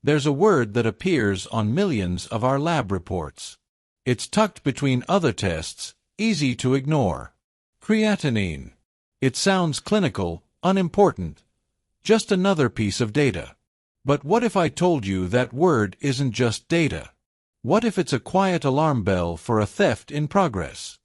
There's a word that appears on millions of our lab reports. It's tucked between other tests, easy to ignore. Creatinine. It sounds clinical, unimportant. Just another piece of data. But what if I told you that word isn't just data? What if it's a quiet alarm bell for a theft in progress?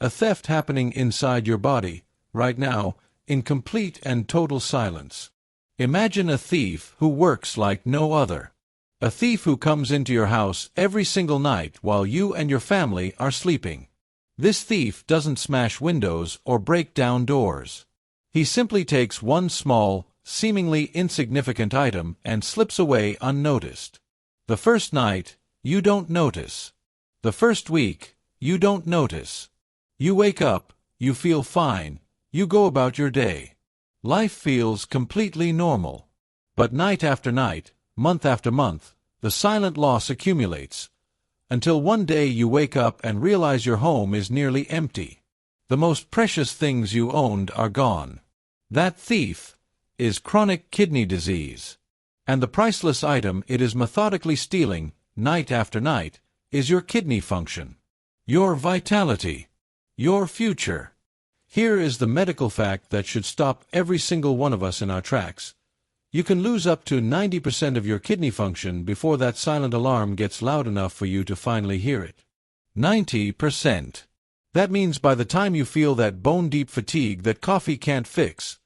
A theft happening inside your body, right now, in complete and total silence. Imagine a thief who works like no other. A thief who comes into your house every single night while you and your family are sleeping. This thief doesn't smash windows or break down doors. He simply takes one small, seemingly insignificant item and slips away unnoticed. The first night, you don't notice. The first week, you don't notice. You wake up, you feel fine, you go about your day. Life feels completely normal. But night after night, month after month, the silent loss accumulates, until one day you wake up and realize your home is nearly empty. The most precious things you owned are gone. That thief is chronic kidney disease. And the priceless item it is methodically stealing, night after night, is your kidney function. Your vitality. Your future. Here is the medical fact that should stop every single one of us in our tracks. You can lose up to 90% of your kidney function before that silent alarm gets loud enough for you to finally hear it. 90%. That means by the time you feel that bone-deep fatigue that coffee can't fix,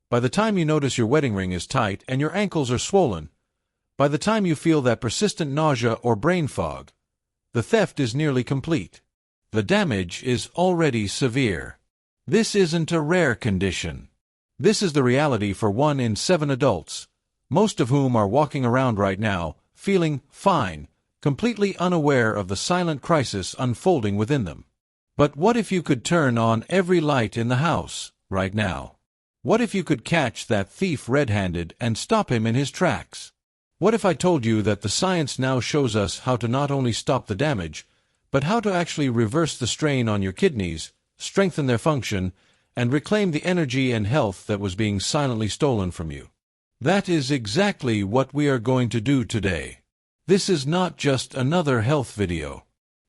by the time you notice your wedding ring is tight and your ankles are swollen, by the time you feel that persistent nausea or brain fog, the theft is nearly complete. The damage is already severe. This isn't a rare condition. This is the reality for 1 in 7 adults, most of whom are walking around right now, feeling fine, completely unaware of the silent crisis unfolding within them. But what if you could turn on every light in the house, right now? What if you could catch that thief red-handed and stop him in his tracks? What if I told you that the science now shows us how to not only stop the damage, but how to actually reverse the strain on your kidneys, strengthen their function, and reclaim the energy and health that was being silently stolen from you? That is exactly what we are going to do today. This is not just another health video.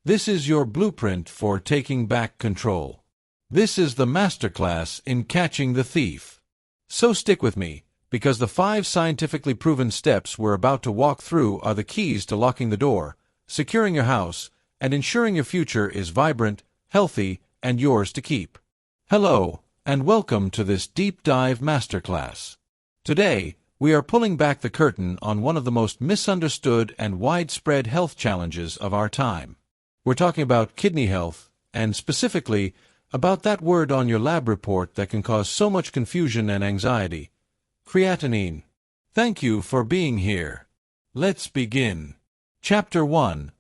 This is your blueprint for taking back control. This is the masterclass in catching the thief. So stick with me, because the 5 scientifically proven steps we're about to walk through are the keys to locking the door, securing your house, and ensuring your future is vibrant, healthy, and yours to keep. Hello, and welcome to this deep dive masterclass. Today, we are pulling back the curtain on one of the most misunderstood and widespread health challenges of our time. We're talking about kidney health, and specifically, about that word on your lab report that can cause so much confusion and anxiety: creatinine. Thank you for being here. Let's begin. Chapter 1.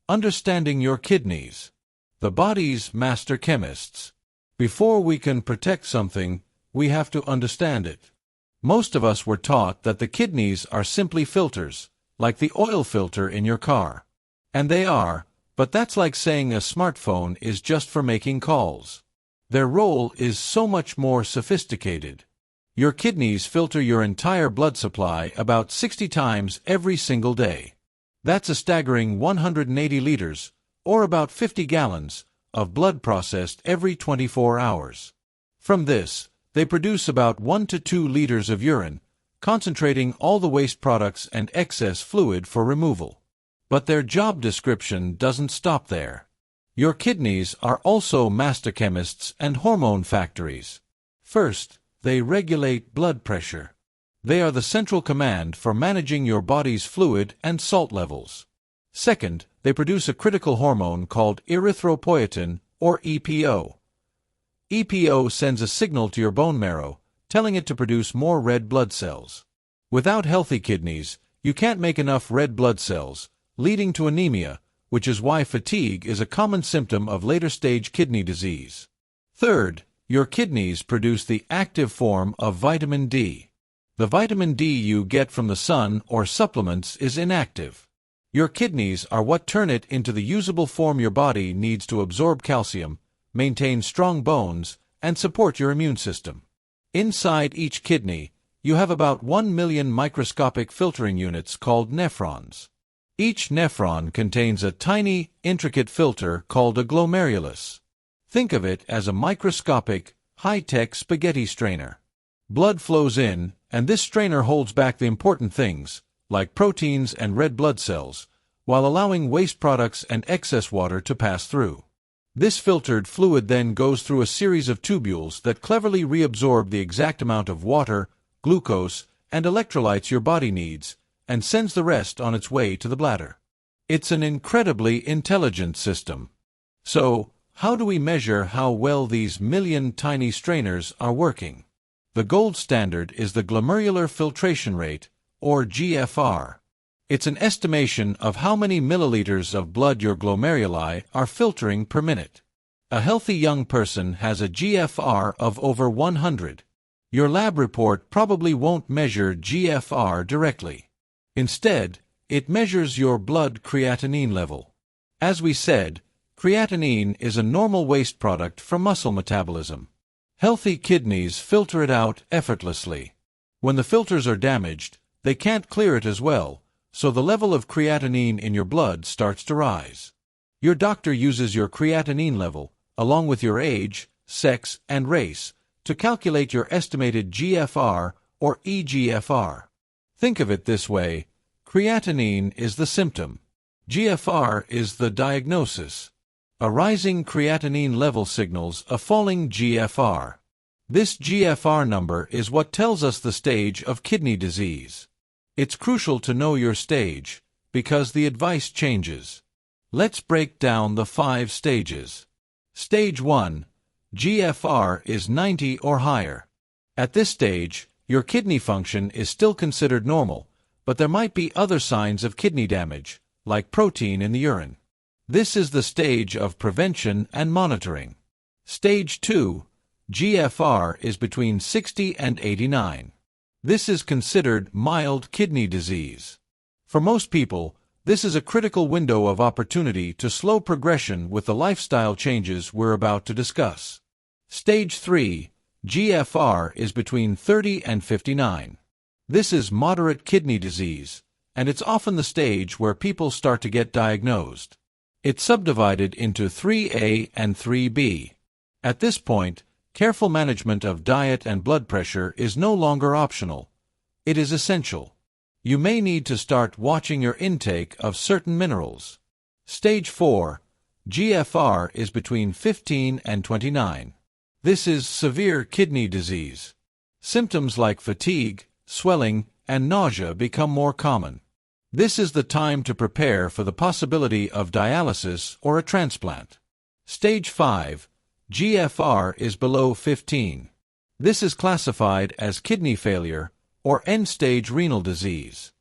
Understanding your kidneys. The body's master chemists. Before we can protect something, we have to understand it. Most of us were taught that the kidneys are simply filters, like the oil filter in your car. And they are, but that's like saying a smartphone is just for making calls. Their role is so much more sophisticated. Your kidneys filter your entire blood supply about 60 times every single day. That's a staggering 180 liters, or about 50 gallons, of blood processed every 24 hours. From this, they produce about 1 to 2 liters of urine, concentrating all the waste products and excess fluid for removal. But their job description doesn't stop there. Your kidneys are also master chemists and hormone factories. First, they regulate blood pressure. They are the central command for managing your body's fluid and salt levels. Second, they produce a critical hormone called erythropoietin, or EPO. EPO sends a signal to your bone marrow, telling it to produce more red blood cells. Without healthy kidneys, you can't make enough red blood cells, leading to anemia, which is why fatigue is a common symptom of later-stage kidney disease. Third, your kidneys produce the active form of vitamin D. The vitamin D you get from the sun or supplements is inactive. Your kidneys are what turn it into the usable form your body needs to absorb calcium, maintain strong bones, and support your immune system. Inside each kidney, you have about 1 million microscopic filtering units called nephrons. Each nephron contains a tiny, intricate filter called a glomerulus. Think of it as a microscopic, high-tech spaghetti strainer. Blood flows in, and this strainer holds back the important things, like proteins and red blood cells, while allowing waste products and excess water to pass through. This filtered fluid then goes through a series of tubules that cleverly reabsorb the exact amount of water, glucose, and electrolytes your body needs, and sends the rest on its way to the bladder. It's an incredibly intelligent system. So, how do we measure how well these million tiny strainers are working? The gold standard is the glomerular filtration rate, or GFR. It's an estimation of how many milliliters of blood your glomeruli are filtering per minute. A healthy young person has a GFR of over 100. Your lab report probably won't measure GFR directly. Instead, it measures your blood creatinine level. As we said, creatinine is a normal waste product from muscle metabolism. Healthy kidneys filter it out effortlessly. When the filters are damaged, they can't clear it as well, so the level of creatinine in your blood starts to rise. Your doctor uses your creatinine level, along with your age, sex, and race, to calculate your estimated GFR or eGFR. Think of it this way: creatinine is the symptom. GFR is the diagnosis. A rising creatinine level signals a falling GFR. This GFR number is what tells us the stage of kidney disease. It's crucial to know your stage, because the advice changes. Let's break down the 5 stages. Stage 1. GFR is 90 or higher. At this stage, your kidney function is still considered normal, but there might be other signs of kidney damage, like protein in the urine. This is the stage of prevention and monitoring. Stage 2. GFR is between 60 and 89. This is considered mild kidney disease. For most people, this is a critical window of opportunity to slow progression with the lifestyle changes we're about to discuss. Stage 3. GFR is between 30 and 59. This is moderate kidney disease, and it's often the stage where people start to get diagnosed. It's subdivided into 3A and 3B. At this point, careful management of diet and blood pressure is no longer optional. It is essential. You may need to start watching your intake of certain minerals. Stage 4. GFR is between 15 and 29. This is severe kidney disease. Symptoms like fatigue, swelling, and nausea become more common. This is the time to prepare for the possibility of dialysis or a transplant. Stage 5. GFR is below 15. This is classified as kidney failure or end-stage renal disease.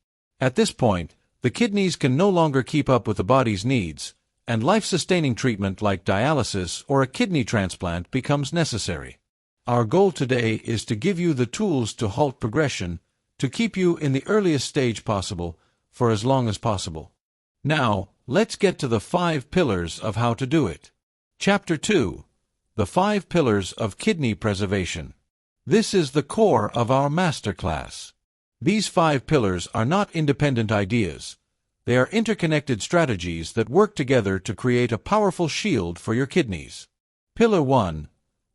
At this point, the kidneys can no longer keep up with the body's needs, and life-sustaining treatment like dialysis or a kidney transplant becomes necessary. Our goal today is to give you the tools to halt progression, to keep you in the earliest stage possible, for as long as possible. Now, let's get to the 5 pillars of how to do it. Chapter 2. The 5 Pillars of Kidney Preservation. This is the core of our masterclass. These 5 pillars are not independent ideas. They are interconnected strategies that work together to create a powerful shield for your kidneys. Pillar 1.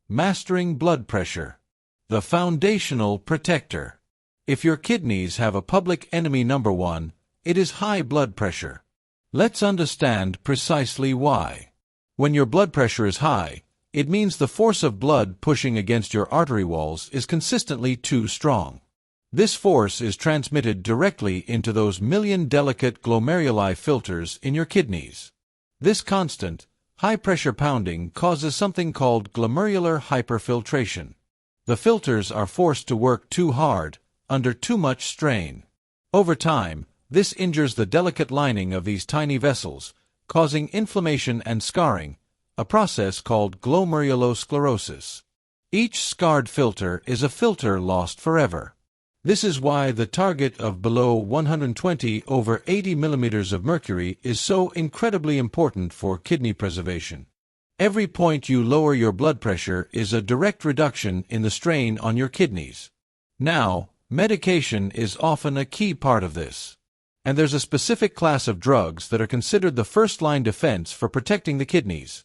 Mastering blood pressure. The foundational protector. If your kidneys have a public enemy number 1, it is high blood pressure. Let's understand precisely why. When your blood pressure is high, it means the force of blood pushing against your artery walls is consistently too strong. This force is transmitted directly into those million delicate glomeruli filters in your kidneys. This constant, high-pressure pounding causes something called glomerular hyperfiltration. The filters are forced to work too hard, under too much strain. Over time, this injures the delicate lining of these tiny vessels, causing inflammation and scarring, a process called glomerulosclerosis. Each scarred filter is a filter lost forever. This is why the target of below 120 over 80 millimeters of mercury is so incredibly important for kidney preservation. Every point you lower your blood pressure is a direct reduction in the strain on your kidneys. Now, Medication is often a key part of this. And there's a specific class of drugs that are considered the first-line defense for protecting the kidneys: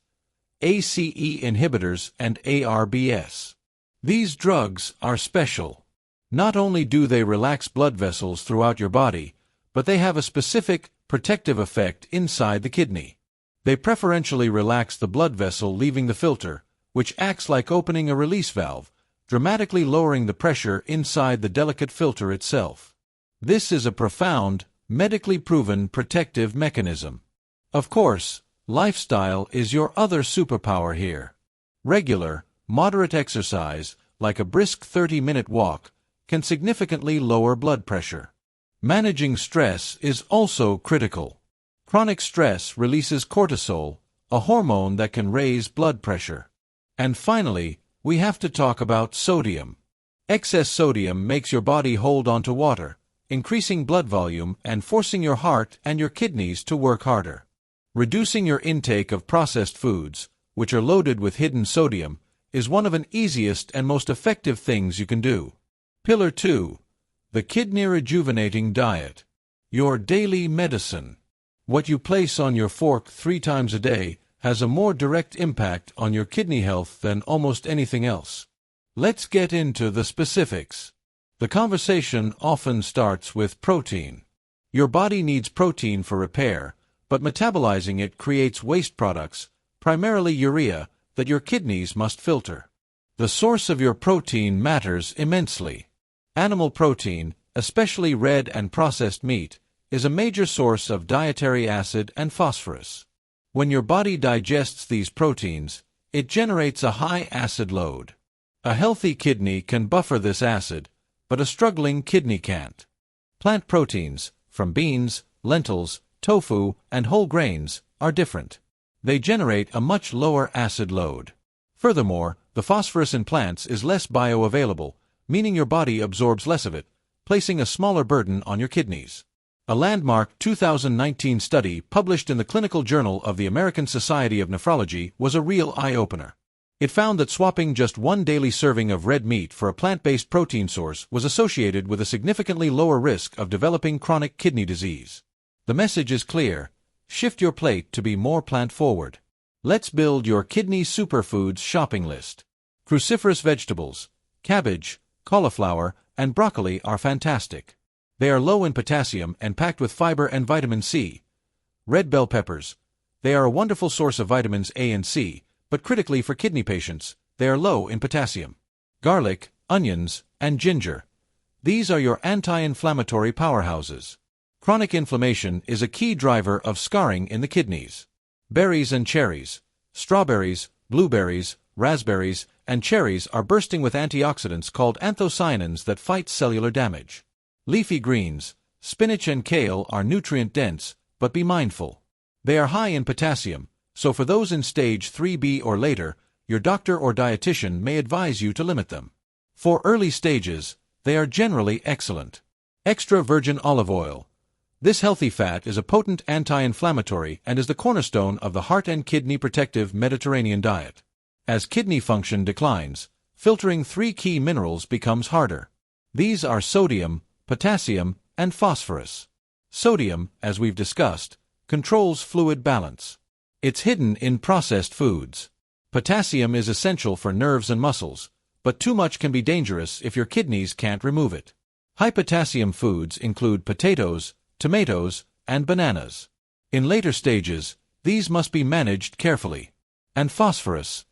ACE inhibitors and ARBs. These drugs are special. Not only do they relax blood vessels throughout your body, but they have a specific protective effect inside the kidney. They preferentially relax the blood vessel leaving the filter, which acts like opening a release valve, dramatically lowering the pressure inside the delicate filter itself. This is a profound, medically proven protective mechanism. Of course, lifestyle is your other superpower here. Regular, moderate exercise, like a brisk 30-minute walk, can significantly lower blood pressure. Managing stress is also critical. Chronic stress releases cortisol, a hormone that can raise blood pressure. And finally, we have to talk about sodium. Excess sodium makes your body hold onto water, increasing blood volume and forcing your heart and your kidneys to work harder. Reducing your intake of processed foods, which are loaded with hidden sodium, is one of the easiest and most effective things you can do. Pillar 2. The Kidney-Rejuvenating Diet. Your daily medicine. What you place on your fork 3 times a day has a more direct impact on your kidney health than almost anything else. Let's get into the specifics. The conversation often starts with protein. Your body needs protein for repair, but metabolizing it creates waste products, primarily urea, that your kidneys must filter. The source of your protein matters immensely. Animal protein, especially red and processed meat, is a major source of dietary acid and phosphorus. When your body digests these proteins, it generates a high acid load. A healthy kidney can buffer this acid, but a struggling kidney can't. Plant proteins, from beans, lentils, tofu, and whole grains, are different. They generate a much lower acid load. Furthermore, the phosphorus in plants is less bioavailable, meaning your body absorbs less of it, placing a smaller burden on your kidneys. A landmark 2019 study published in the Clinical Journal of the American Society of Nephrology was a real eye-opener. It found that swapping just 1 daily serving of red meat for a plant-based protein source was associated with a significantly lower risk of developing chronic kidney disease. The message is clear: shift your plate to be more plant-forward. Let's build your kidney superfoods shopping list. Cruciferous vegetables, cabbage, cauliflower, and broccoli are fantastic. They are low in potassium and packed with fiber and vitamin C. Red bell peppers. They are a wonderful source of vitamins A and C, but critically for kidney patients, they are low in potassium. Garlic, onions, and ginger. These are your anti-inflammatory powerhouses. Chronic inflammation is a key driver of scarring in the kidneys. Berries and cherries. Strawberries, blueberries, raspberries, and cherries are bursting with antioxidants called anthocyanins that fight cellular damage. Leafy greens, spinach and kale are nutrient-dense, but be mindful. They are high in potassium, so for those in stage 3B or later, your doctor or dietitian may advise you to limit them. For early stages, they are generally excellent. Extra virgin olive oil. This healthy fat is a potent anti-inflammatory and is the cornerstone of the heart and kidney protective Mediterranean diet. As kidney function declines, filtering 3 key minerals becomes harder. These are sodium, potassium, and phosphorus. Sodium, as we've discussed, controls fluid balance. It's hidden in processed foods. Potassium is essential for nerves and muscles, but too much can be dangerous if your kidneys can't remove it. High potassium foods include potatoes, tomatoes, and bananas. In later stages, these must be managed carefully. And phosphorus.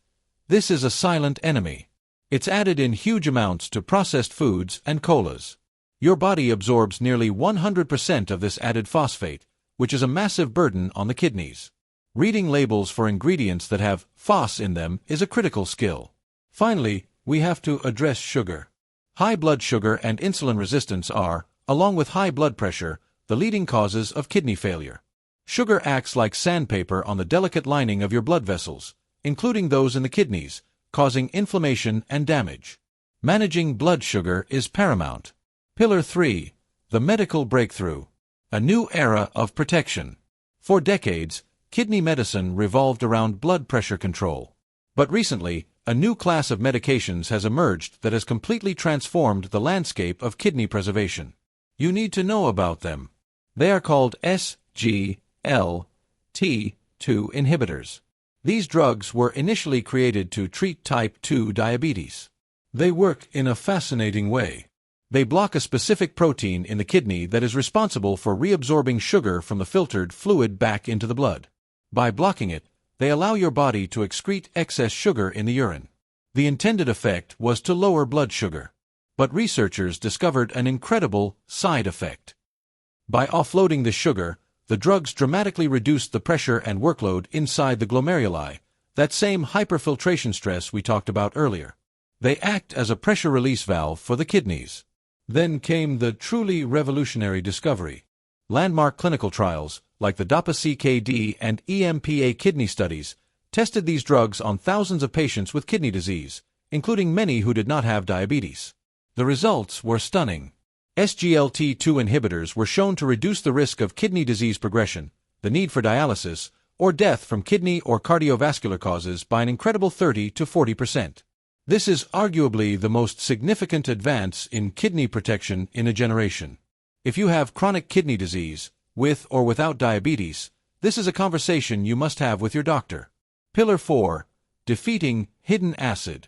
This is a silent enemy. It's added in huge amounts to processed foods and colas. Your body absorbs nearly 100% of this added phosphate, which is a massive burden on the kidneys. Reading labels for ingredients that have phos in them is a critical skill. Finally, we have to address sugar. High blood sugar and insulin resistance are, along with high blood pressure, the leading causes of kidney failure. Sugar acts like sandpaper on the delicate lining of your blood vessels, including those in the kidneys, causing inflammation and damage. Managing blood sugar is paramount. Pillar 3. The medical breakthrough. A new era of protection. For decades, kidney medicine revolved around blood pressure control. But recently, A new class of medications has emerged that has completely transformed the landscape of kidney preservation. You need to know about them. They are called SGLT2 inhibitors. These drugs were initially created to treat type 2 diabetes. They work in a fascinating way. They block a specific protein in the kidney that is responsible for reabsorbing sugar from the filtered fluid back into the blood. By blocking it, they allow your body to excrete excess sugar in the urine. The intended effect was to lower blood sugar. But researchers discovered an incredible side effect. By offloading the sugar, the drugs dramatically reduced the pressure and workload inside the glomeruli, that same hyperfiltration stress we talked about earlier. They act as a pressure release valve for the kidneys. Then came the truly revolutionary discovery. Landmark clinical trials, like the DAPA-CKD and EMPA kidney studies, tested these drugs on thousands of patients with kidney disease, including many who did not have diabetes. The results were stunning. SGLT2 inhibitors were shown to reduce the risk of kidney disease progression, the need for dialysis, or death from kidney or cardiovascular causes by an incredible 30 to 40%. This is arguably the most significant advance in kidney protection in a generation. If you have chronic kidney disease, with or without diabetes, this is a conversation you must have with your doctor. Pillar 4. Defeating hidden acid.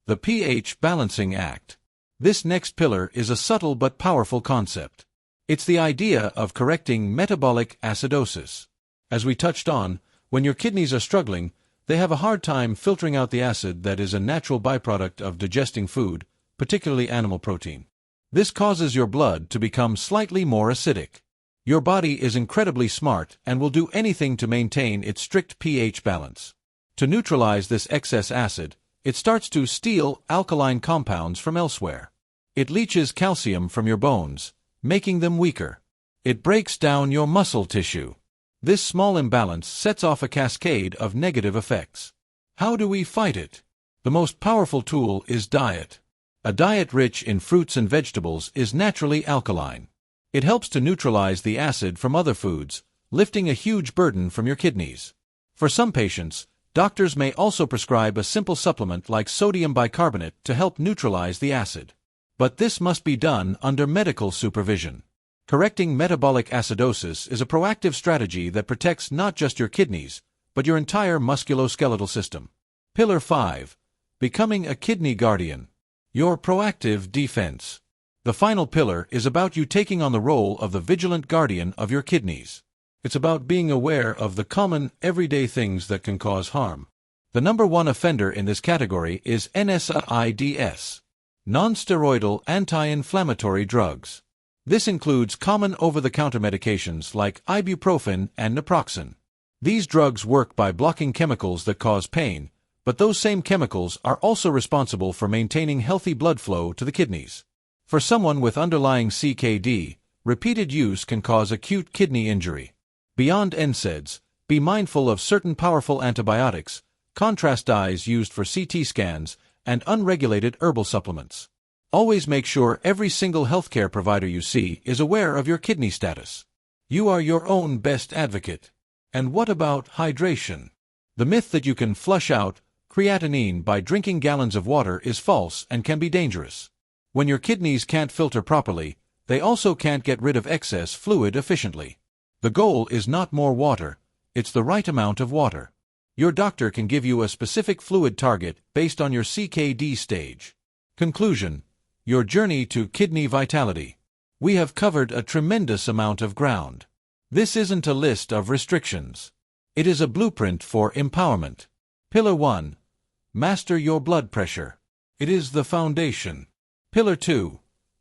The pH Balancing Act. This next pillar is a subtle but powerful concept. It's the idea of correcting metabolic acidosis. As we touched on, when your kidneys are struggling, they have a hard time filtering out the acid that is a natural byproduct of digesting food, particularly animal protein. This causes your blood to become slightly more acidic. Your body is incredibly smart and will do anything to maintain its strict pH balance. To neutralize this excess acid, it starts to steal alkaline compounds from elsewhere. It leaches calcium from your bones, making them weaker. It breaks down your muscle tissue. This small imbalance sets off a cascade of negative effects. How do we fight it? The most powerful tool is diet. A diet rich in fruits and vegetables is naturally alkaline. It helps to neutralize the acid from other foods, lifting a huge burden from your kidneys. For some patients, doctors may also prescribe a simple supplement like sodium bicarbonate to help neutralize the acid. But this must be done under medical supervision. Correcting metabolic acidosis is a proactive strategy that protects not just your kidneys, but your entire musculoskeletal system. Pillar 5. Becoming a kidney guardian. Your proactive defense. The final pillar is about you taking on the role of the vigilant guardian of your kidneys. It's about being aware of the common, everyday things that can cause harm. The number one offender in this category is NSAIDs, non-steroidal anti-inflammatory drugs. This includes common over-the-counter medications like ibuprofen and naproxen. These drugs work by blocking chemicals that cause pain, but those same chemicals are also responsible for maintaining healthy blood flow to the kidneys. For someone with underlying CKD, repeated use can cause acute kidney injury. Beyond NSAIDs, be mindful of certain powerful antibiotics, contrast dyes used for CT scans, and unregulated herbal supplements. Always make sure every single healthcare provider you see is aware of your kidney status. You are your own best advocate. And what about hydration? The myth that you can flush out creatinine by drinking gallons of water is false and can be dangerous. When your kidneys can't filter properly, they also can't get rid of excess fluid efficiently. The goal is not more water, it's the right amount of water. Your doctor can give you a specific fluid target based on your CKD stage. Conclusion. Your journey to kidney vitality. We have covered a tremendous amount of ground. This isn't a list of restrictions. It is a blueprint for empowerment. Pillar 1. Master your blood pressure. It is the foundation. Pillar 2.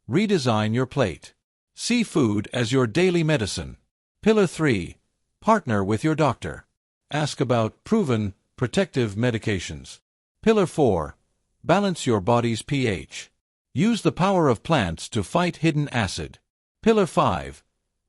Redesign your plate. See food as your daily medicine. Pillar 3. Partner with your doctor. Ask about proven, protective medications. Pillar 4. Balance your body's pH. Use the power of plants to fight hidden acid. Pillar 5.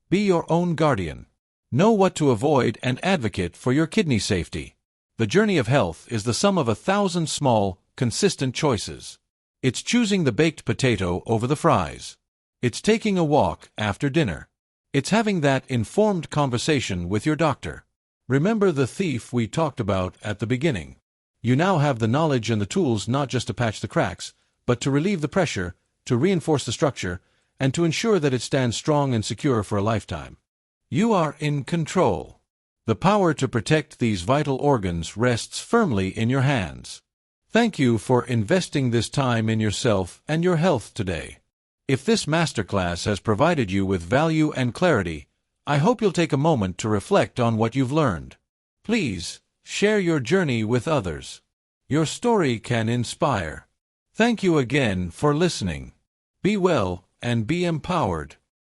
Be your own guardian. Know what to avoid and advocate for your kidney safety. The journey of health is the sum of 1,000 small, consistent choices. It's choosing the baked potato over the fries. It's taking a walk after dinner. It's having that informed conversation with your doctor. Remember the thief we talked about at the beginning. You now have the knowledge and the tools not just to patch the cracks, but to relieve the pressure, to reinforce the structure, and to ensure that it stands strong and secure for a lifetime. You are in control. The power to protect these vital organs rests firmly in your hands. Thank you for investing this time in yourself and your health today. If this masterclass has provided you with value and clarity, I hope you'll take a moment to reflect on what you've learned. Please, share your journey with others. Your story can inspire. Thank you again for listening. Be well and be empowered.